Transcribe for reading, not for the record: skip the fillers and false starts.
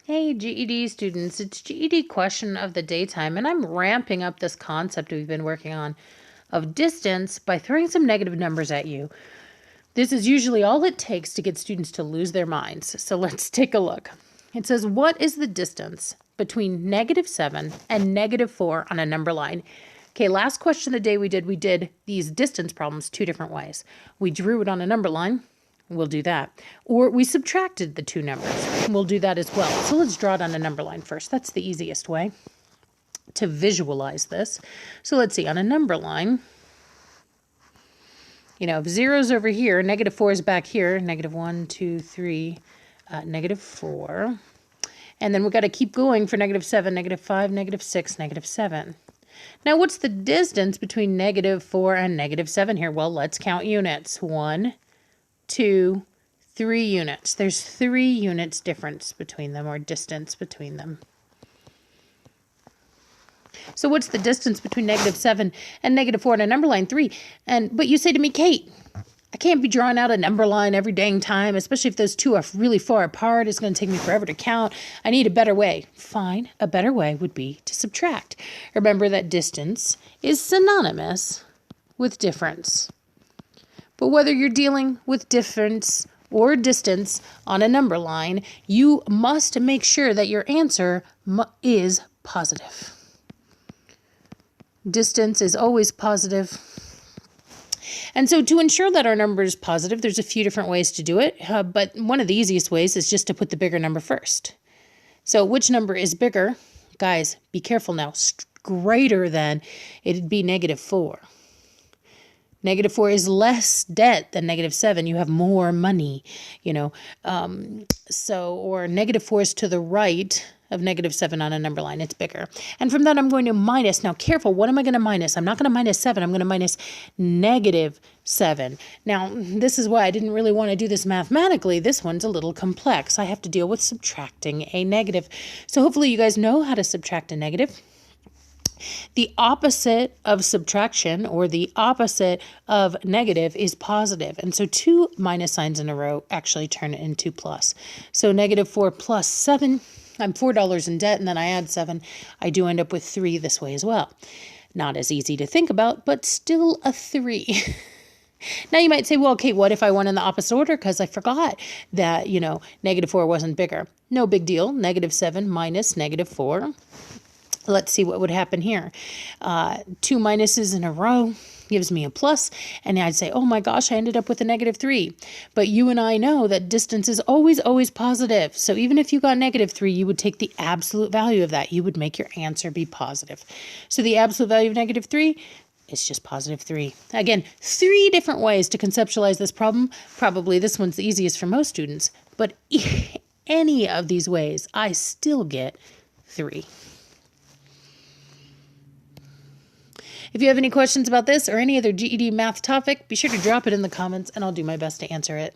Hey GED students, it's GED question of the daytime, and I'm ramping up this concept we've been working on of distance by throwing some negative numbers at you. This is usually all it takes to get students to lose their minds. So let's take a look. It says, what is the distance between -7 and -4 on a number line? Okay, last question of the day we did these distance problems two different ways. We drew it on a number line. We'll do that. Or we subtracted the two numbers. We'll do that as well. So let's draw it on a number line first. That's the easiest way to visualize this. So let's see, on a number line, if 0's over here, -4 is back here, -1, 2, 3, -4. And then we've got to keep going for -7, -5, -6, -7. Now, what's the distance between -4 and -7 here? Well, let's count units. 1, 2, 3 units. There's 3 units difference between them, or distance between them. So what's the distance between -7 and -4 on a number line? 3. But you say to me, Kate, I can't be drawing out a number line every dang time, especially if those two are really far apart. It's going to take me forever to count. I need a better way. Fine. A better way would be to subtract. Remember that distance is synonymous with difference. But whether you're dealing with difference or distance on a number line, you must make sure that your answer is positive. Distance is always positive. And so to ensure that our number is positive, there's a few different ways to do it. But one of the easiest ways is just to put the bigger number first. So which number is bigger? Guys, be careful now. Greater than, it'd be -4. -4 is less debt than -7. You have more money, or -4 is to the right of -7 on a number line. It's bigger. And from that, I'm going to minus. Now, careful. What am I going to minus? I'm not going to minus 7. I'm going to minus -7. Now, this is why I didn't really want to do this mathematically. This one's a little complex. I have to deal with subtracting a negative. So hopefully you guys know how to subtract a negative. The opposite of subtraction, or the opposite of negative, is positive. And so 2 minus signs in a row actually turn into plus. So -4 plus 7, I'm $4 in debt, and then I add 7. I do end up with 3 this way as well. Not as easy to think about, but still a 3. Now you might say, well, okay, what if I went in the opposite order because I forgot that, -4 wasn't bigger? No big deal. -7 minus -4. Let's see what would happen here. 2 minuses in a row gives me a plus, and I'd say, oh my gosh, I ended up with a -3. But you and I know that distance is always, always positive. So even if you got -3, you would take the absolute value of that. You would make your answer be positive. So the absolute value of -3 is just +3. Again, 3 different ways to conceptualize this problem. Probably this one's the easiest for most students, but any of these ways, I still get 3. If you have any questions about this or any other GED math topic, be sure to drop it in the comments and I'll do my best to answer it.